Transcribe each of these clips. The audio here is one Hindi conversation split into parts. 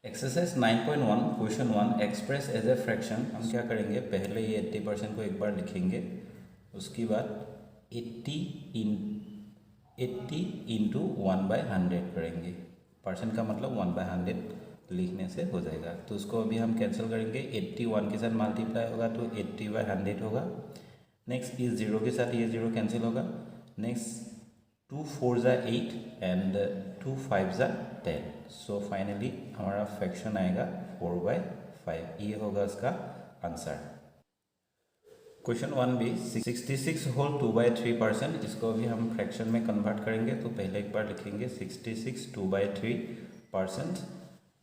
Exercise 9.1 question 1 express as a fraction. हम क्या करेंगे, पहले ये 80% को एक बार लिखेंगे, उसके बाद 80 इंटू 1/100 करेंगे। परसेंट का मतलब 1/100 लिखने से हो जाएगा। तो उसको अभी हम कैंसिल करेंगे। 81 के साथ मल्टीप्लाई होगा तो 80/100 होगा। नेक्स्ट इस जीरो के साथ ये जीरो कैंसिल होगा। नेक्स्ट 2 4 ज़ा 8 एंड 2 5 ज़ा 10। सो फाइनली हमारा फ्रैक्शन आएगा 4/5। ये होगा इसका आंसर। क्वेश्चन 1 भी 66 होल 2/3%। इसको अभी हम फ्रैक्शन में कन्वर्ट करेंगे। तो पहले एक बार लिखेंगे 66 2/3%।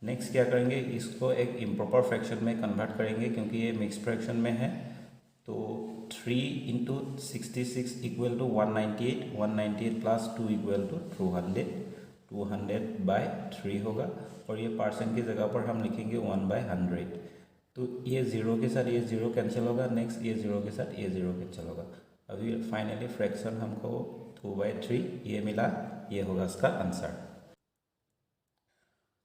नेक्स्ट क्या करेंगे, इसको एक इम्प्रॉपर फ्रैक्शन में कन्वर्ट करेंगे क्योंकि ये मिक्स फ्रैक्शन में है। तो 3 into 66 equal to 198, 198 plus 2 equal to 200, 200/3 होगा। और ये परसेंट की जगह पर हम लिखेंगे 1/100। तो ये ज़ीरो के साथ ये ज़ीरो कैंसिल होगा। नेक्स्ट ये ज़ीरो के साथ ये ज़ीरो कैंसिल होगा। अभी फाइनली फ्रैक्शन हमको 2/3 ये मिला। ये होगा इसका आंसर।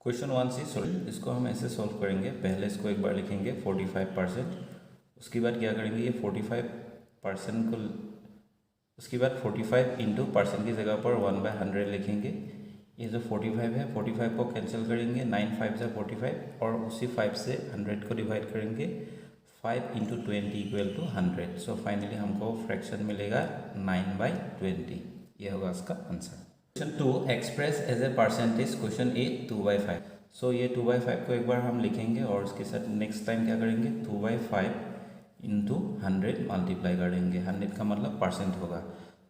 क्वेश्चन 1 से सॉल्व। इसको हम ऐसे सॉल्व करेंगे। पहले इसको एक बार लिखेंगे 45%। उसके बाद क्या करेंगे, ये 45% को, उसके बाद 45 इंटू परसेंट की जगह पर 1/100 लिखेंगे। ये जो 45 है, 45 को कैंसिल करेंगे, 9 5 से 45 और उसी 5 से 100 को डिवाइड करेंगे। 5 into 20 equal to 100। So finally हमको फ्रैक्शन मिलेगा 9/20। ये होगा इसका answer. Question 2 express as a percentage. Question a 2/5। So ये 2/5 को एक बार हम लिखेंगे और उसके साथ नेक्स्ट टाइम क्या करेंगे, 2/5 इंटू 100 मल्टीप्लाई करेंगे। 100 का मतलब परसेंट होगा।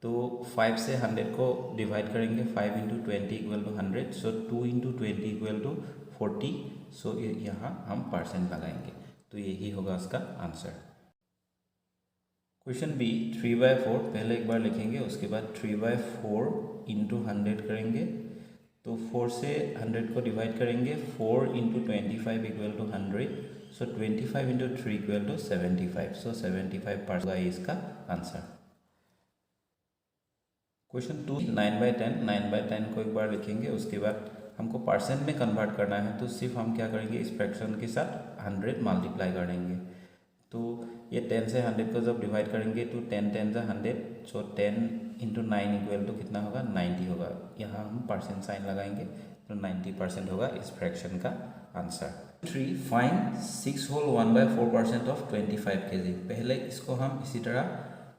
तो 5 से 100 को डिवाइड करेंगे। 5 into 20 equal to 100। So 2 into 20 equal to 40। So यहाँ हम परसेंट लगाएंगे। तो यही होगा इसका आंसर। Question B 3/4। पहले एक बार लिखेंगे, उसके बाद 3/4 इंटू 100 करेंगे। तो 4 से 100 को डिवाइड करेंगे। 4 into 25 equal to 100। So 25 into 3 equal to 75। So 75% है इसका आंसर। क्वेश्चन 2 9/10। 9/10 को एक बार लिखेंगे, उसके बाद हमको परसेंट में कन्वर्ट करना है। तो सिर्फ हम क्या करेंगे, इस फ्रैक्शन के साथ 100 मल्टीप्लाई करेंगे। तो ये 10 से 100 को जब डिवाइड करेंगे तो 10 10 से 100। सो 10 इंटू 9 इक्वल टू कितना होगा, 90 होगा। यहाँ हम परसेंट साइन लगाएंगे तो 90% होगा इस फ्रैक्शन का answer. 3 find 6 whole 1/4% of 25 kg। पहले इसको हम इसी तरह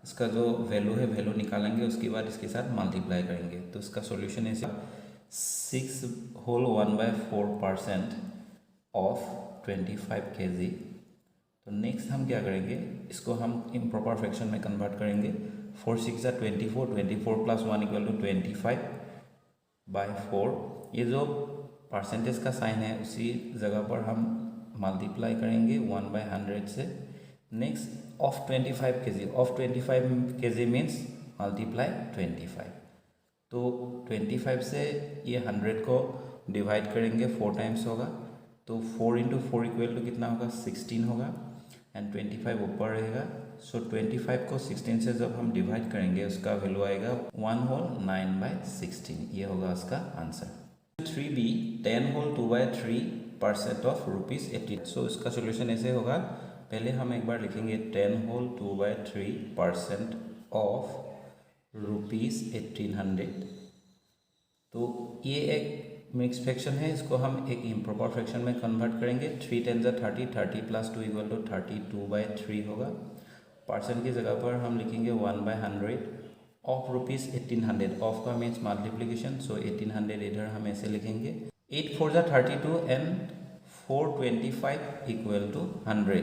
इसका जो वैल्यू है वैल्यू निकालेंगे, उसके बाद इसके साथ मल्टीप्लाई करेंगे। तो इसका सॉल्यूशन है 6 होल 1/4% ऑफ 25 kg। तो नेक्स्ट हम क्या करेंगे, इसको हम इम्प्रॉपर फ्रैक्शन में कन्वर्ट करेंगे। 4 6 ज़ा 24, 24 प्लस 1 इक्वल टू 25/4। ये जो परसेंटेज का साइन है उसी जगह पर हम मल्टीप्लाई करेंगे 1/100 से। Next of 25 kg, of 25 kg means multiply 25। तो 25 से ये 100 को डिवाइड करेंगे, 4 टाइम्स होगा। तो 4 इंटू 4 इक्वल टू कितना होगा, 16 होगा। एंड 25 ऊपर रहेगा। सो 25 को 16 से जब हम डिवाइड करेंगे, उसका वैल्यू आएगा 1 होल 9/16। ये होगा उसका आंसर। 3b 10 whole 2/3% of ₹80। सो इसका सोल्यूशन ऐसे होगा। पहले हम एक बार लिखेंगे 10 होल 2/3% ऑफ ₹1800। तो ये एक मिक्स फ्रैक्शन है, इसको हम एक इम्प्रॉपर फ्रैक्शन में कन्वर्ट करेंगे। 3 10 ज़ा 30, 30 प्लस 2 इक्वल टू 32/3 होगा। परसेंट की जगह पर हम लिखेंगे 1/100 ऑफ ₹1800। ऑफ का मीन्स मल्टीप्लीकेशन। सो 1800 इधर हम ऐसे लिखेंगे। 8 4 ज़ा 32 एंड 425 इक्वल टू 100।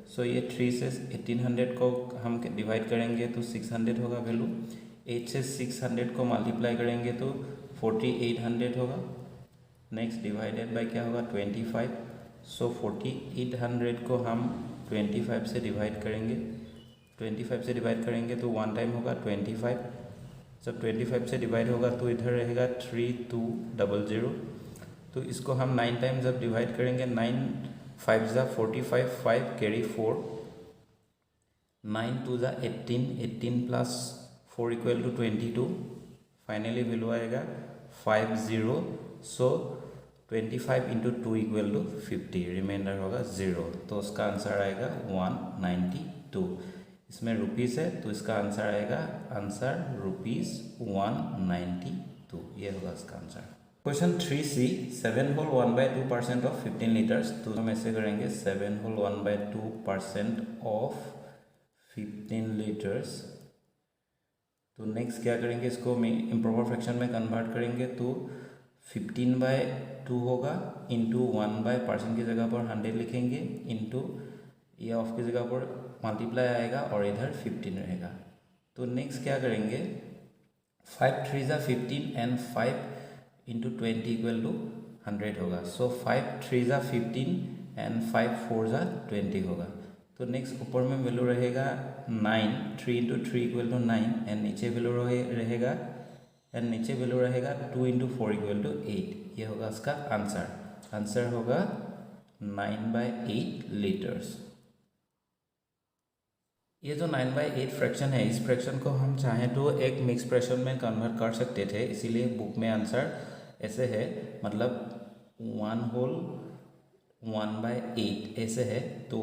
सो ये 3 से 1800 को हम डिवाइड करेंगे तो 600 होगा वैल्यू। 8 से 600 को मल्टीप्लाई करेंगे तो 4800 होगा। नेक्स्ट डिवाइडेड बाय क्या होगा, 25। सो 4800 को हम 25 से डिवाइड करेंगे। 25 से डिवाइड करेंगे तो 1 टाइम होगा 25। जब 25 से डिवाइड होगा तो इधर रहेगा 3200। तो इसको हम 9 टाइम जब डिवाइड करेंगे, 9 5 ज़ा 45, 5 कैरी 4, 9 2 ज़ा 18, 18 plus 4 equal to 22। Finally value आएगा 50। So 25 into 2 equal to 50, remainder होगा 0, तो उसका आंसर आएगा 192। इसमें रुपीस है तो इसका आंसर आएगा ₹192, ये होगा इसका answer. Question 3C, 7 whole 1/2% of 15 litres, तो हम ऐसे करेंगे 7 होल 1/2% ऑफ 15 लीटर्स। तो नेक्स्ट क्या करेंगे, इसको इम्प्रॉपर फ्रैक्शन में कन्वर्ट करेंगे तो 15/2 होगा इंटू 1/% की जगह पर 100 लिखेंगे इंटू ये ऑफ की जगह पर मल्टीप्लाई आएगा और इधर 15 रहेगा। तो नेक्स्ट क्या करेंगे, 5 3 ज़ा 15 एंड 5 इंटू 20 इक्वल टू 100 होगा। सो 5 3 ज़ा 15 एंड 5 4 ज़ा 20 होगा। तो नेक्स्ट ऊपर में वैल्यू रहेगा 9, 3 इंटू 3 इक्वल टू 9 एंड नीचे वैल्यू रहेगा 2 इंटू 4 इक्वल टू 8, ये होगा इसका आंसर। आंसर होगा 9/8 लीटर्स। ये जो 9/8 फ्रैक्शन है, इस फ्रैक्शन को हम चाहें तो एक मिक्स फ्रैक्शन में कन्वर्ट कर सकते थे, इसीलिए बुक में आंसर ऐसे है, मतलब 1 होल 1/8 ऐसे है। तो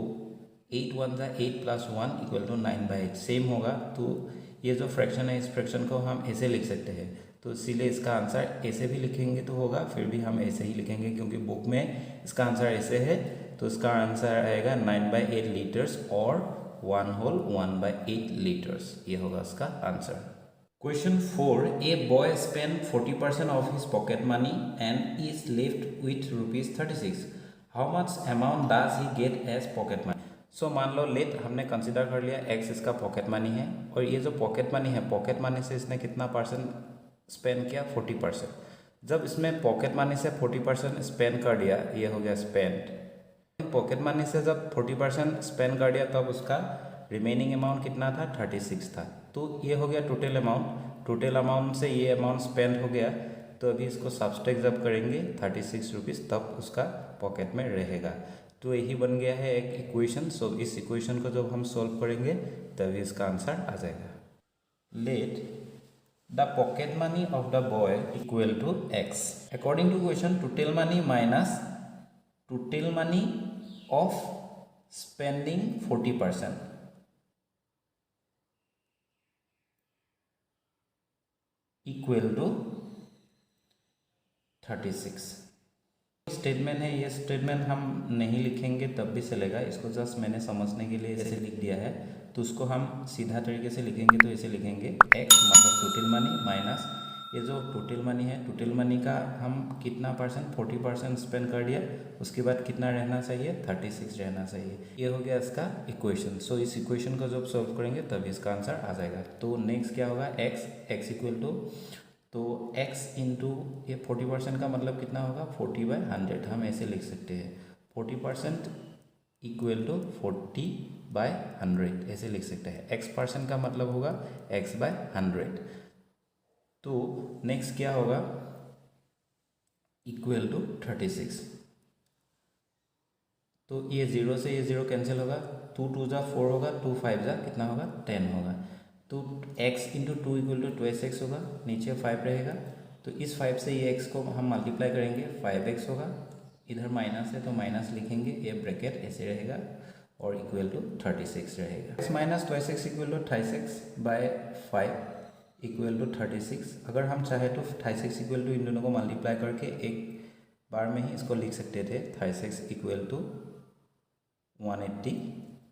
8 1 ज़ा 8 प्लस 1 इक्वल टू 9/8 सेम होगा। तो ये जो फ्रैक्शन है, इस फ्रैक्शन को हम ऐसे लिख सकते हैं, तो इसीलिए इसका आंसर ऐसे भी लिखेंगे तो होगा, फिर भी हम ऐसे ही लिखेंगे क्योंकि बुक में इसका आंसर ऐसे है। तो इसका आंसर आएगा 9/8 लीटर्स और 1 होल 1/8 लीटर्स, ये होगा इसका answer. Question 4, a boy spend 40% of his pocket money and is left with ₹36। How much amount does he get as pocket money. So मान लो लेट हमने कंसिडर कर लिया x इसका पॉकेट मनी है, और ये जो पॉकेट मनी है, पॉकेट मनी से इसने कितना परसेंट स्पेंड किया, 40%। जब इसमें पॉकेट मनी से 40% स्पेंड कर दिया, ये हो गया स्पेंड। पॉकेट मनी से जब 40% स्पेंड कर दिया तब उसका रिमेनिंग अमाउंट कितना था, 36 था। तो ये हो गया टोटल अमाउंट। टोटल अमाउंट से ये अमाउंट स्पेंड हो गया, तो अभी इसको सब्सट्रैक्ट जब करेंगे 36 रुपीज़, तब उसका पॉकेट में रहेगा। तो यही बन गया है एक इक्वेशन। सो इस इक्वेशन को जब हम सॉल्व करेंगे तभी इसका आंसर आ जाएगा। Let the pocket money of the boy equal to x। According to question, total money minus total money of spending 40% equal to 36। Statement है, ये स्टेटमेंट हम नहीं लिखेंगे तब भी चलेगा, इसको जस्ट मैंने समझने के लिए ऐसे लिख दिया है। तो उसको हम सीधा तरीके से लिखेंगे तो ऐसे लिखेंगे x मतलब टोटल मनी माइनस ये जो टोटल मनी है, टोटल मनी का हम कितना परसेंट, 40% स्पेंड कर दिया, उसके बाद कितना रहना चाहिए, 36 रहना चाहिए। ये हो गया इसका इक्वेशन। सो इस इक्वेशन को जब सॉल्व करेंगे तभी इसका आंसर आ जाएगा। तो नेक्स्ट क्या होगा, x इक्वल टू, तो x इंटू ये 40% का मतलब कितना होगा, 40/100 हम ऐसे लिख सकते हैं। 40% इक्वल टू 40/100 ऐसे लिख सकते हैं। x% का मतलब होगा x/100। तो नेक्स्ट क्या होगा, इक्वल टू 36। तो ये 0 से ये 0 कैंसिल होगा, 2 2 ज़ा 4 होगा, 2 5 ज़ा कितना होगा, 10 होगा। तो x into 2 equal to 12x होगा, नीचे 5 रहेगा। तो इस 5 से ये x को हम मल्टीप्लाई करेंगे, 5x होगा। इधर माइनस है तो माइनस लिखेंगे, ये ब्रैकेट ऐसे रहेगा और इक्वल टू 36 रहेगा। x minus 12x equal to 36/5 equal to 36। अगर हम चाहे तो 36 इक्वल टू इन दोनों को मल्टीप्लाई करके एक बार में ही इसको लिख सकते थे, 36 इक्वल टू 180।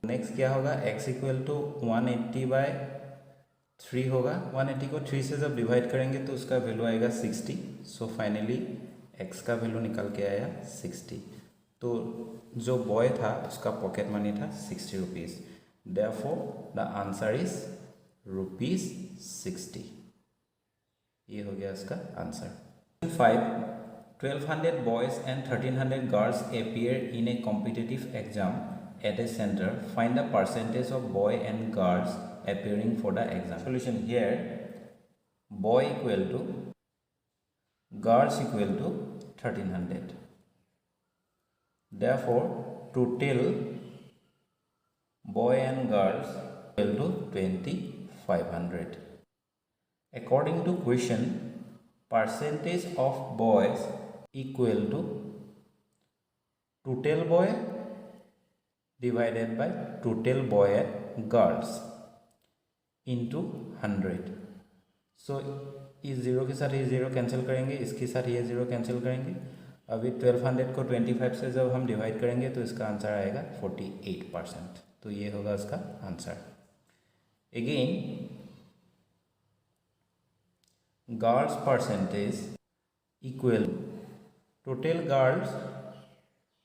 नेक्स्ट क्या होगा, x इक्वल टू 180/3 होगा। 180 को 3 से जब डिवाइड करेंगे तो उसका वैल्यू आएगा 60। सो फाइनली x का वैल्यू निकल के आया 60। तो जो बॉय था उसका पॉकेट मनी था 60 rupees. Therefore the answer is ₹60। ये हो गया इसका answer. 5, 1200 boys and 1300 girls appear in a competitive exam at a center. Find the percentage of boy and girls appearing for the exam. Solution here, boy equal to girls equal to 1300. Therefore, total boy and girls equal to 2500. According to question, percentage of boys equal to total boy divided by total boy and girls into 100. सो इस ज़ीरो के साथ ये ज़ीरो कैंसिल करेंगे, इसके साथ ये ज़ीरो कैंसिल करेंगे। अभी 1200 को 25 से जब हम डिवाइड करेंगे तो इसका आंसर आएगा 48%। तो ये होगा इसका answer. Again girls percentage equal total girls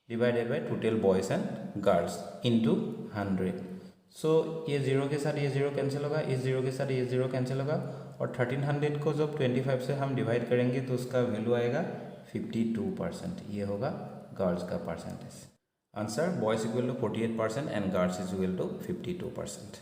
divided by total boys and girls into 100। सो ये ज़ीरो के साथ ये ज़ीरो कैंसिल होगा, इस ज़ीरो के साथ ये ज़ीरो कैंसिल होगा, और 1300 को जब 25 से हम डिवाइड करेंगे तो उसका वैल्यू आएगा 52%। ये होगा गर्ल्स का percentage. Answer boys equal to 48% and girls is equal to 52%।